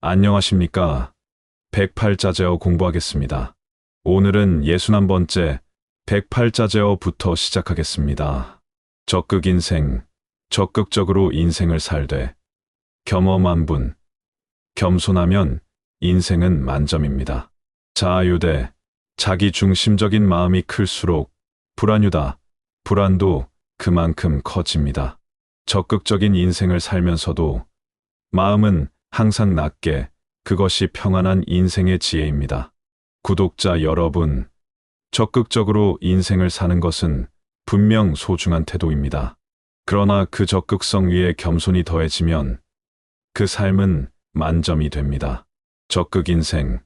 안녕하십니까. 108자제어 공부하겠습니다. 오늘은 61번째 108자제어부터 시작하겠습니다. 적극 인생, 적극적으로 인생을 살되, 겸허만분, 겸손하면 인생은 만점입니다. 자아유대, 자기중심적인 마음이 클수록 불안유다, 불안도 그만큼 커집니다. 적극적인 인생을 살면서도 마음은 항상 낮게, 그것이 평안한 인생의 지혜입니다. 구독자 여러분, 적극적으로 인생을 사는 것은 분명 소중한 태도입니다. 그러나 그 적극성 위에 겸손이 더해지면 그 삶은 만점이 됩니다. 적극 인생,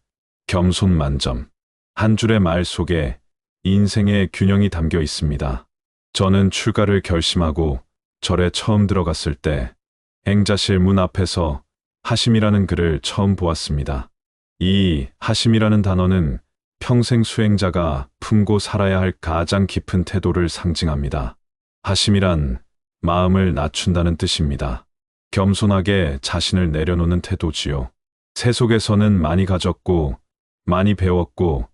겸손 만점. 한 줄의 말 속에 인생의 균형이 담겨 있습니다. 저는 출가를 결심하고 절에 처음 들어갔을 때 행자실 문 앞에서 하심이라는 글을 처음 보았습니다. 이 하심이라는 단어는 평생 수행자가 품고 살아야 할 가장 깊은 태도를 상징합니다. 하심이란 마음을 낮춘다는 뜻입니다. 겸손하게 자신을 내려놓는 태도지요. 세속에서는 많이 가졌고, 많이 배웠고,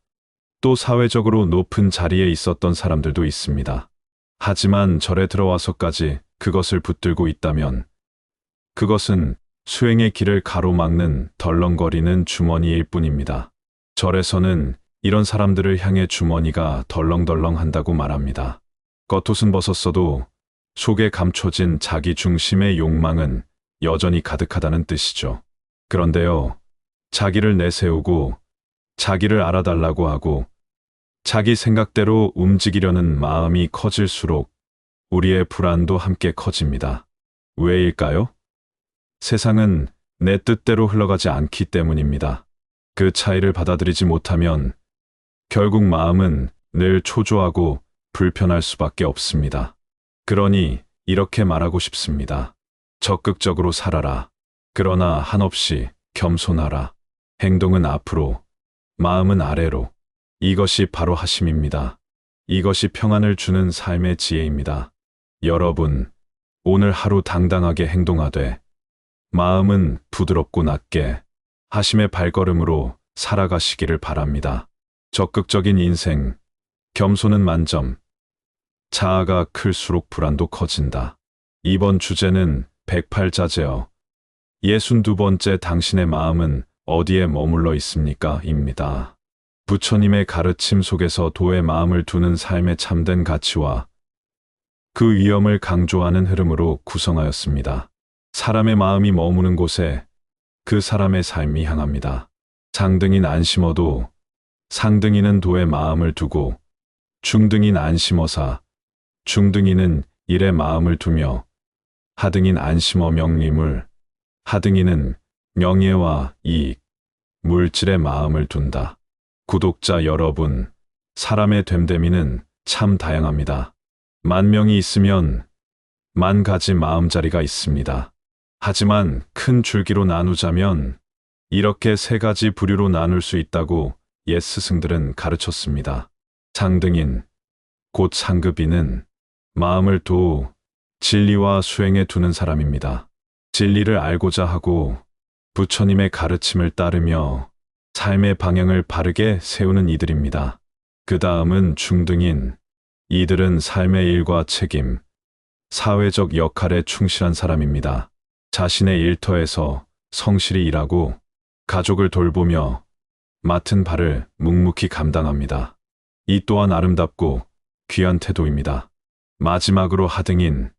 또 사회적으로 높은 자리에 있었던 사람들도 있습니다. 하지만 절에 들어와서까지 그것을 붙들고 있다면, 그것은 수행의 길을 가로막는 덜렁거리는 주머니일 뿐입니다. 절에서는 이런 사람들을 향해 주머니가 덜렁덜렁한다고 말합니다. 겉옷은 벗었어도 속에 감춰진 자기 중심의 욕망은 여전히 가득하다는 뜻이죠. 그런데요, 자기를 내세우고 자기를 알아달라고 하고 자기 생각대로 움직이려는 마음이 커질수록 우리의 불안도 함께 커집니다. 왜일까요? 세상은 내 뜻대로 흘러가지 않기 때문입니다. 그 차이를 받아들이지 못하면 결국 마음은 늘 초조하고 불편할 수밖에 없습니다. 그러니 이렇게 말하고 싶습니다. 적극적으로 살아라. 그러나 한없이 겸손하라. 행동은 앞으로, 마음은 아래로. 이것이 바로 하심입니다. 이것이 평안을 주는 삶의 지혜입니다. 여러분, 오늘 하루 당당하게 행동하되 마음은 부드럽고 낮게 하심의 발걸음으로 살아가시기를 바랍니다. 적극적인 인생, 겸손은 만점, 자아가 클수록 불안도 커진다. 이번 주제는 108자제어, 62번째 당신의 마음은 어디에 머물러 있습니까? 입니다. 부처님의 가르침 속에서 도의 마음을 두는 삶의 참된 가치와 그 위엄을 강조하는 흐름으로 구성하였습니다. 사람의 마음이 머무는 곳에 그 사람의 삶이 향합니다. 상등인 안심어도 상등인은 도의 마음을 두고 중등인 안심어사 중등인은 일의 마음을 두며 하등인 안심어 명리물 하등인은 명예와 이익, 물질의 마음을 둔다. 구독자 여러분, 사람의 됨됨이는 참 다양합니다. 10,000명이 있으면 10,000가지 마음자리가 있습니다. 하지만 큰 줄기로 나누자면 이렇게 3가지 부류로 나눌 수 있다고 옛 스승들은 가르쳤습니다. 상등인, 곧 상급인은 마음을 진리와 수행에 두는 사람입니다. 진리를 알고자 하고 부처님의 가르침을 따르며 삶의 방향을 바르게 세우는 이들입니다. 그 다음은 중등인, 이들은 삶의 일과 책임, 사회적 역할에 충실한 사람입니다. 자신의 일터에서 성실히 일하고 가족을 돌보며 맡은 바를 묵묵히 감당합니다. 이 또한 아름답고 귀한 태도입니다. 마지막으로 하등인,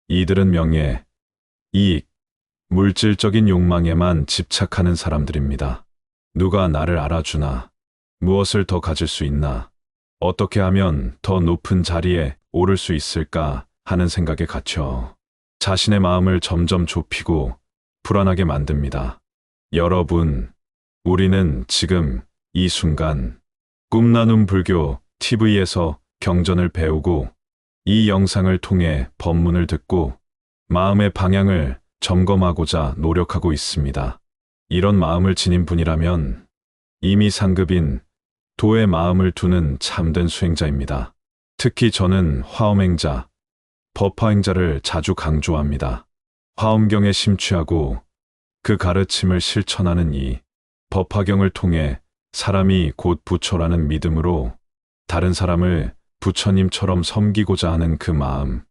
이들은 명예, 이익, 물질적인 욕망에만 집착하는 사람들입니다. 누가 나를 알아주나, 무엇을 더 가질 수 있나, 어떻게 하면 더 높은 자리에 오를 수 있을까 하는 생각에 갇혀 자신의 마음을 점점 좁히고 불안하게 만듭니다. 여러분, 우리는 지금 이 순간 꿈나눔 불교 TV에서 경전을 배우고 이 영상을 통해 법문을 듣고 마음의 방향을 점검하고자 노력하고 있습니다. 이런 마음을 지닌 분이라면 이미 상급인 도의 마음을 두는 참된 수행자입니다. 특히 저는 화엄행자, 법화행자를 자주 강조합니다. 화엄경에 심취하고 그 가르침을 실천하는 이 법화경을 통해 사람이 곧 부처라는 믿음으로 다른 사람을 부처님처럼 섬기고자 하는 그 마음,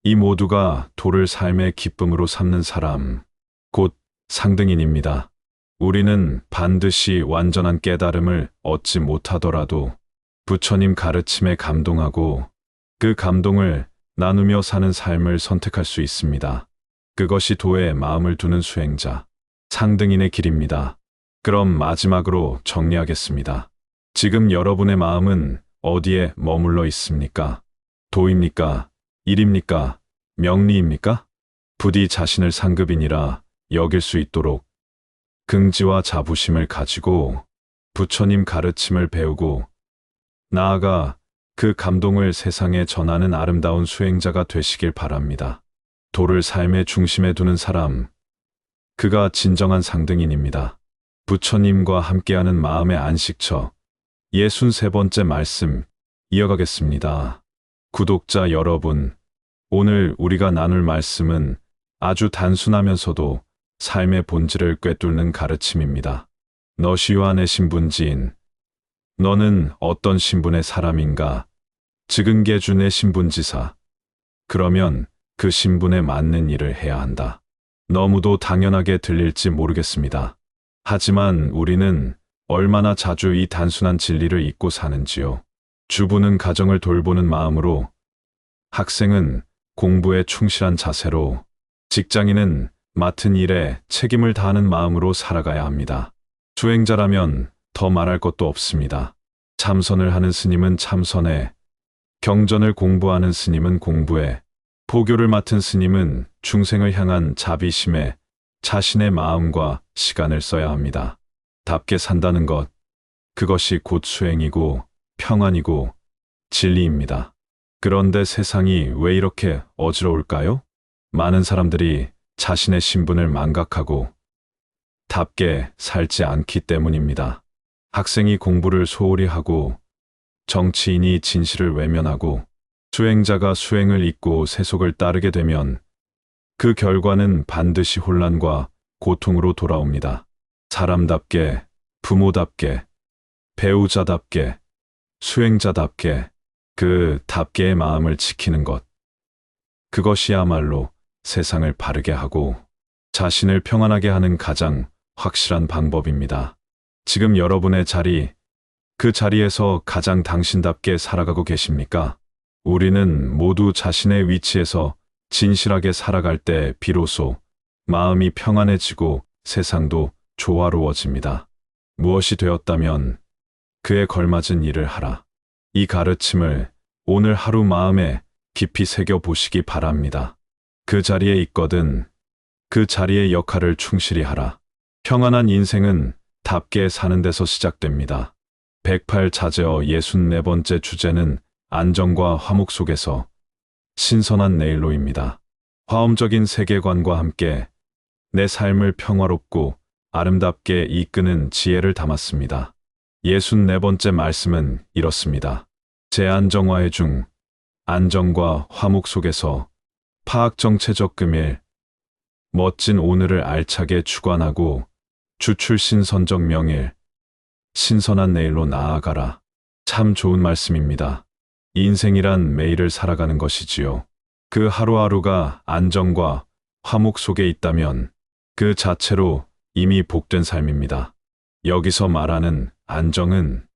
이 모두가 도를 삶의 기쁨으로 삼는 사람, 곧 상등인입니다. 우리는 반드시 완전한 깨달음을 얻지 못하더라도 부처님 가르침에 감동하고 그 감동을 나누며 사는 삶을 선택할 수 있습니다. 그것이 도에 마음을 두는 수행자, 상등인의 길입니다. 그럼 마지막으로 정리하겠습니다. 지금 여러분의 마음은 어디에 머물러 있습니까? 도입니까? 일입니까? 명리입니까? 부디 자신을 상급인이라 여길 수 있도록 긍지와 자부심을 가지고 부처님 가르침을 배우고 나아가 그 감동을 세상에 전하는 아름다운 수행자가 되시길 바랍니다. 도를 삶의 중심에 두는 사람, 그가 진정한 상등인입니다. 부처님과 함께하는 마음의 안식처, 63번째 말씀 이어가겠습니다. 구독자 여러분, 오늘 우리가 나눌 말씀은 아주 단순하면서도 삶의 본질을 꿰뚫는 가르침입니다. 너시와 내 신분지인, 너는 어떤 신분의 사람인가? 즉은계주 내 신분지사. 그러면 그 신분에 맞는 일을 해야 한다. 너무도 당연하게 들릴지 모르겠습니다. 하지만 우리는 얼마나 자주 이 단순한 진리를 잊고 사는지요. 주부는 가정을 돌보는 마음으로, 학생은 공부에 충실한 자세로, 직장인은 맡은 일에 책임을 다하는 마음으로 살아가야 합니다. 수행자라면 더 말할 것도 없습니다. 참선을 하는 스님은 참선에, 경전을 공부하는 스님은 공부에, 포교를 맡은 스님은 중생을 향한 자비심에 자신의 마음과 시간을 써야 합니다. 답게 산다는 것, 그것이 곧 수행이고 평안이고 진리입니다. 그런데 세상이 왜 이렇게 어지러울까요? 많은 사람들이 자신의 신분을 망각하고 답게 살지 않기 때문입니다. 학생이 공부를 소홀히 하고 정치인이 진실을 외면하고 수행자가 수행을 잊고 세속을 따르게 되면 그 결과는 반드시 혼란과 고통으로 돌아옵니다. 사람답게, 부모답게, 배우자답게, 수행자답게 그 답게의 마음을 지키는 것. 그것이야말로 세상을 바르게 하고 자신을 평안하게 하는 가장 확실한 방법입니다. 지금 여러분의 자리, 그 자리에서 가장 당신답게 살아가고 계십니까? 우리는 모두 자신의 위치에서 진실하게 살아갈 때 비로소 마음이 평안해지고 세상도 조화로워집니다. 무엇이 되었다면 그에 걸맞은 일을 하라. 이 가르침을 오늘 하루 마음에 깊이 새겨 보시기 바랍니다. 그 자리에 있거든 그 자리의 역할을 충실히 하라. 평안한 인생은 답게 사는 데서 시작됩니다. 108자제어 64번째 주제는 안정과 화목 속에서 신선한 내일로입니다. 화엄적인 세계관과 함께 내 삶을 평화롭고 아름답게 이끄는 지혜를 담았습니다. 64번째 말씀은 이렇습니다. 제안정화의 중, 안정과 화목 속에서 파악정체적 금일, 멋진 오늘을 알차게 주관하고 주출신선적 명일, 신선한 내일로 나아가라. 참 좋은 말씀입니다. 인생이란 매일을 살아가는 것이지요. 그 하루하루가 안정과 화목 속에 있다면 그 자체로 이미 복된 삶입니다. 여기서 말하는 안정은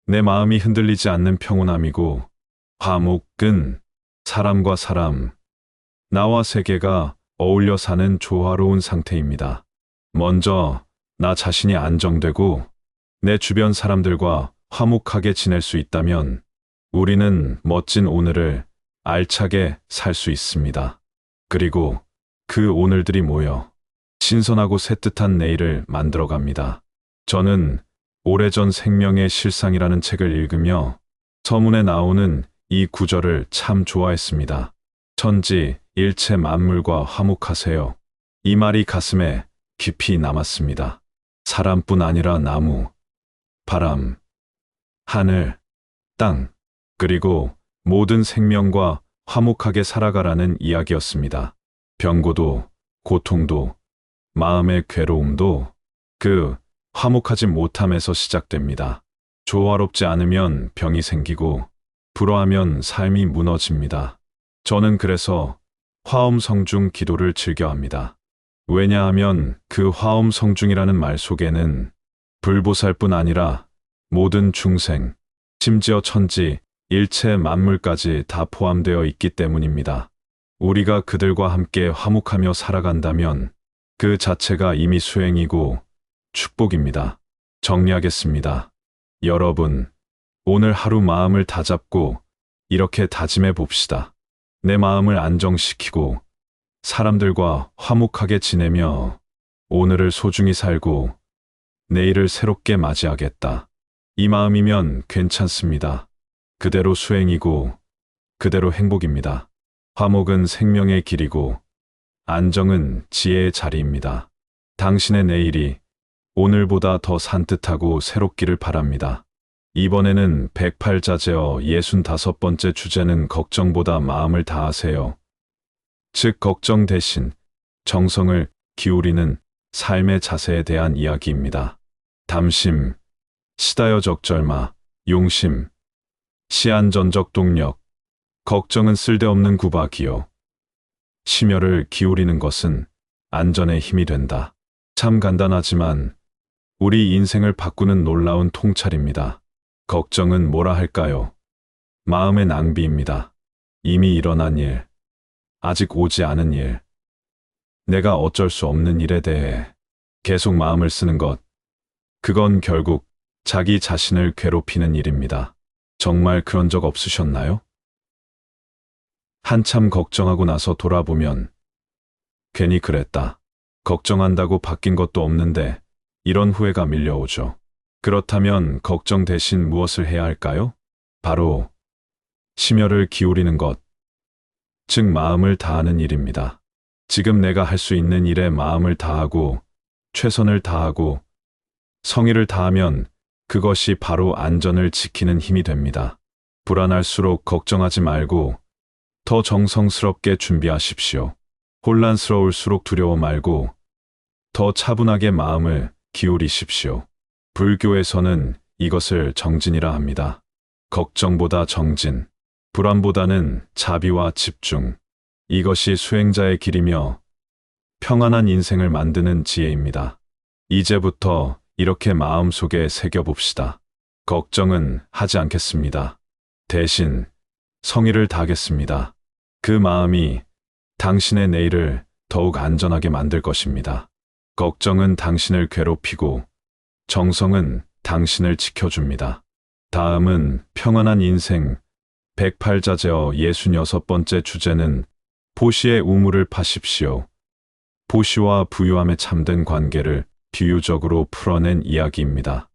내 마음이 흔들리지 않는 평온함이고, 화목은 사람과 사람, 나와 세계가 어울려 사는 조화로운 상태입니다. 먼저 나 자신이 안정되고 내 주변 사람들과 화목하게 지낼 수 있다면 우리는 멋진 오늘을 알차게 살 수 있습니다. 그리고 그 오늘들이 모여 신선하고 새뜻한 내일을 만들어갑니다. 저는 오래전 생명의 실상이라는 책을 읽으며 서문에 나오는 이 구절을 참 좋아했습니다. 천지 일체 만물과 화목하세요. 이 말이 가슴에 깊이 남았습니다. 사람뿐 아니라 나무, 바람, 하늘, 땅, 그리고 모든 생명과 화목하게 살아가라는 이야기였습니다. 병고도, 고통도, 마음의 괴로움도 그 화목하지 못함에서 시작됩니다. 조화롭지 않으면 병이 생기고 불화하면 삶이 무너집니다. 저는 그래서 화엄성중 기도를 즐겨합니다. 왜냐하면 그 화엄성중이라는 말 속에는 불보살뿐 아니라 모든 중생, 심지어 천지, 일체 만물까지 다 포함되어 있기 때문입니다. 우리가 그들과 함께 화목하며 살아간다면 그 자체가 이미 수행이고 축복입니다. 정리하겠습니다. 여러분, 오늘 하루 마음을 다잡고 이렇게 다짐해 봅시다. 내 마음을 안정시키고 사람들과 화목하게 지내며 오늘을 소중히 살고 내일을 새롭게 맞이하겠다. 이 마음이면 괜찮습니다. 그대로 수행이고 그대로 행복입니다. 화목은 생명의 길이고 안정은 지혜의 자리입니다. 당신의 내일이 오늘보다 더 산뜻하고 새롭기를 바랍니다. 이번에는 108자제어 65번째 주제는 걱정보다 마음을 다하세요. 즉 걱정 대신 정성을 기울이는 삶의 자세에 대한 이야기입니다. 담심, 시다여 적절마, 용심, 시안전적 동력, 걱정은 쓸데없는 구박이요. 심혈을 기울이는 것은 안전의 힘이 된다. 참 간단하지만 우리 인생을 바꾸는 놀라운 통찰입니다. 걱정은 뭐라 할까요? 마음의 낭비입니다. 이미 일어난 일, 아직 오지 않은 일, 내가 어쩔 수 없는 일에 대해 계속 마음을 쓰는 것, 그건 결국 자기 자신을 괴롭히는 일입니다. 정말 그런 적 없으셨나요? 한참 걱정하고 나서 돌아보면 괜히 그랬다. 걱정한다고 바뀐 것도 없는데 이런 후회가 밀려오죠. 그렇다면 걱정 대신 무엇을 해야 할까요? 바로 심혈을 기울이는 것, 즉 마음을 다하는 일입니다. 지금 내가 할 수 있는 일에 마음을 다하고 최선을 다하고 성의를 다하면 그것이 바로 안전을 지키는 힘이 됩니다. 불안할수록 걱정하지 말고 더 정성스럽게 준비하십시오. 혼란스러울수록 두려워 말고 더 차분하게 마음을 기울이십시오. 불교에서는 이것을 정진이라 합니다. 걱정보다 정진, 불안보다는 자비와 집중. 이것이 수행자의 길이며 평안한 인생을 만드는 지혜입니다. 이제부터 이렇게 마음속에 새겨봅시다. 걱정은 하지 않겠습니다. 대신 성의를 다하겠습니다. 그 마음이 당신의 내일을 더욱 안전하게 만들 것입니다. 걱정은 당신을 괴롭히고 정성은 당신을 지켜줍니다. 다음은 평안한 인생 108자제어 66번째 주제는 보시의 우물을 파십시오. 보시와 부유함에 참된 관계를 비유적으로 풀어낸 이야기입니다.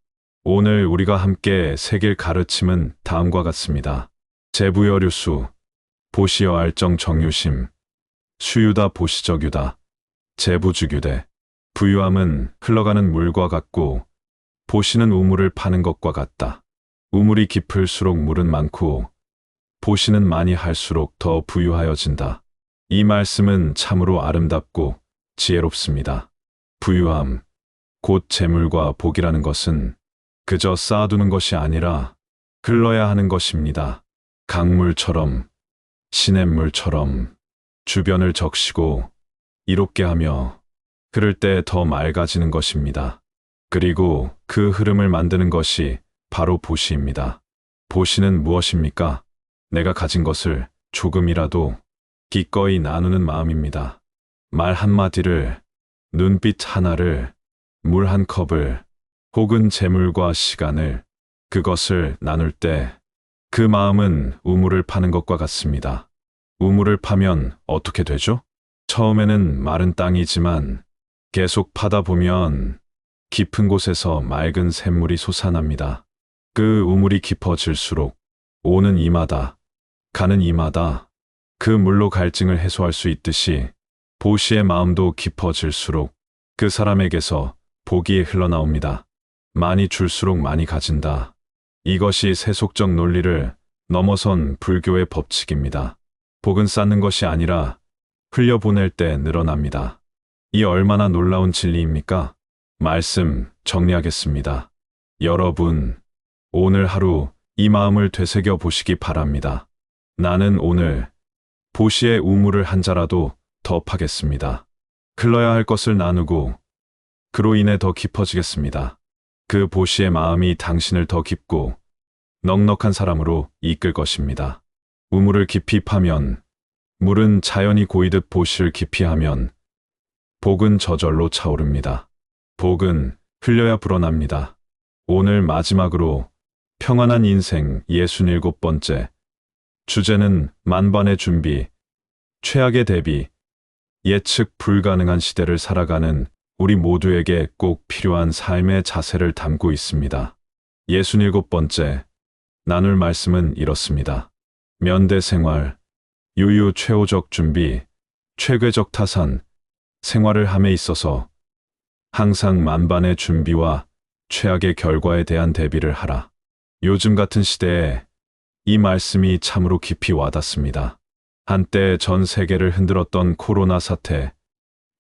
오늘 우리가 함께 새길 가르침은 다음과 같습니다. 재부여류수, 보시여 알정 정유심, 수유다 보시적유다, 재부주규대. 부유함은 흘러가는 물과 같고 보시는 우물을 파는 것과 같다. 우물이 깊을수록 물은 많고 보시는 많이 할수록 더 부유하여진다. 이 말씀은 참으로 아름답고 지혜롭습니다. 부유함, 곧 재물과 복이라는 것은 그저 쌓아두는 것이 아니라 흘러야 하는 것입니다. 강물처럼, 시냇물처럼 주변을 적시고 이롭게 하며 흐를 때 더 맑아지는 것입니다. 그리고 그 흐름을 만드는 것이 바로 보시입니다. 보시는 무엇입니까? 내가 가진 것을 조금이라도 기꺼이 나누는 마음입니다. 말 한마디를, 눈빛 하나를, 물 한 컵을, 혹은 재물과 시간을, 그것을 나눌 때 그 마음은 우물을 파는 것과 같습니다. 우물을 파면 어떻게 되죠? 처음에는 마른 땅이지만 계속 파다 보면 깊은 곳에서 맑은 샘물이 솟아납니다. 그 우물이 깊어질수록 오는 이마다, 가는 이마다 그 물로 갈증을 해소할 수 있듯이 보시의 마음도 깊어질수록 그 사람에게서 복이 흘러나옵니다. 많이 줄수록 많이 가진다. 이것이 세속적 논리를 넘어선 불교의 법칙입니다. 복은 쌓는 것이 아니라 흘려보낼 때 늘어납니다. 이 얼마나 놀라운 진리입니까? 말씀 정리하겠습니다. 여러분, 오늘 하루 이 마음을 되새겨 보시기 바랍니다. 나는 오늘 보시의 우물을 한 자라도 더 파겠습니다. 흘러야 할 것을 나누고 그로 인해 더 깊어지겠습니다. 그 보시의 마음이 당신을 더 깊고 넉넉한 사람으로 이끌 것입니다. 우물을 깊이 파면 물은 자연히 고이듯 보시를 깊이 하면 복은 저절로 차오릅니다. 복은 흘려야 불어납니다. 오늘 마지막으로 평안한 인생 67번째 주제는 만반의 준비, 최악의 대비, 예측 불가능한 시대를 살아가는 우리 모두에게 꼭 필요한 삶의 자세를 담고 있습니다. 67번째 나눌 말씀은 이렇습니다. 면대 생활, 유유 최후적 준비, 최괴적 타산, 생활을 함에 있어서 항상 만반의 준비와 최악의 결과에 대한 대비를 하라. 요즘 같은 시대에 이 말씀이 참으로 깊이 와닿습니다. 한때 전 세계를 흔들었던 코로나 사태,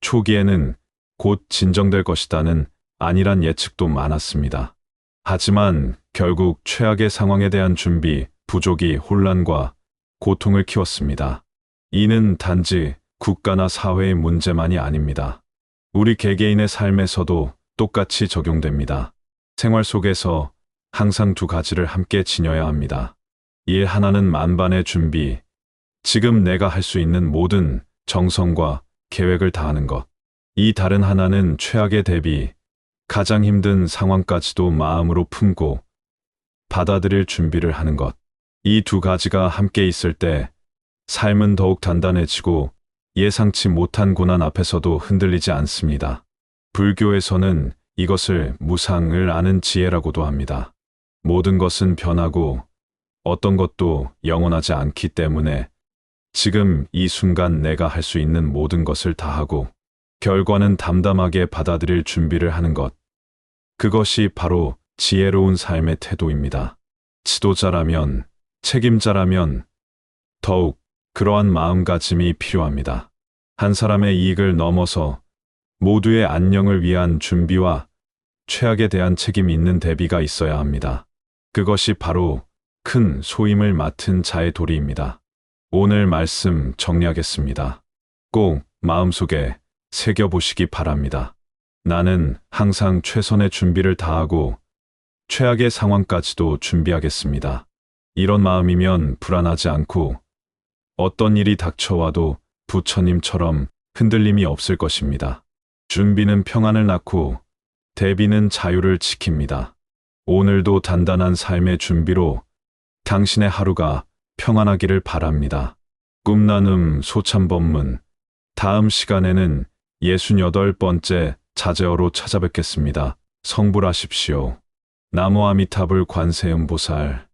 초기에는 곧 진정될 것이다는 안일한 예측도 많았습니다. 하지만 결국 최악의 상황에 대한 준비, 부족이 혼란과 고통을 키웠습니다. 이는 단지 국가나 사회의 문제만이 아닙니다. 우리 개개인의 삶에서도 똑같이 적용됩니다. 생활 속에서 항상 두 가지를 함께 지녀야 합니다. 일 하나는 만반의 준비, 지금 내가 할 수 있는 모든 정성과 계획을 다하는 것. 이 다른 하나는 최악의 대비, 가장 힘든 상황까지도 마음으로 품고 받아들일 준비를 하는 것. 이 두 가지가 함께 있을 때 삶은 더욱 단단해지고 예상치 못한 고난 앞에서도 흔들리지 않습니다. 불교에서는 이것을 무상을 아는 지혜라고도 합니다. 모든 것은 변하고 어떤 것도 영원하지 않기 때문에 지금 이 순간 내가 할 수 있는 모든 것을 다하고 결과는 담담하게 받아들일 준비를 하는 것. 그것이 바로 지혜로운 삶의 태도입니다. 지도자라면, 책임자라면 더욱 그러한 마음가짐이 필요합니다. 한 사람의 이익을 넘어서 모두의 안녕을 위한 준비와 최악에 대한 책임이 있는 대비가 있어야 합니다. 그것이 바로 큰 소임을 맡은 자의 도리입니다. 오늘 말씀 정리하겠습니다. 꼭 마음속에 새겨보시기 바랍니다. 나는 항상 최선의 준비를 다하고 최악의 상황까지도 준비하겠습니다. 이런 마음이면 불안하지 않고 어떤 일이 닥쳐와도 부처님처럼 흔들림이 없을 것입니다. 준비는 평안을 낳고 대비는 자유를 지킵니다. 오늘도 단단한 삶의 준비로 당신의 하루가 평안하기를 바랍니다. 꿈나눔 소참법문. 다음 시간에는 68번째 자제어로 찾아뵙겠습니다. 성불하십시오. 나무 아미타불 관세음보살.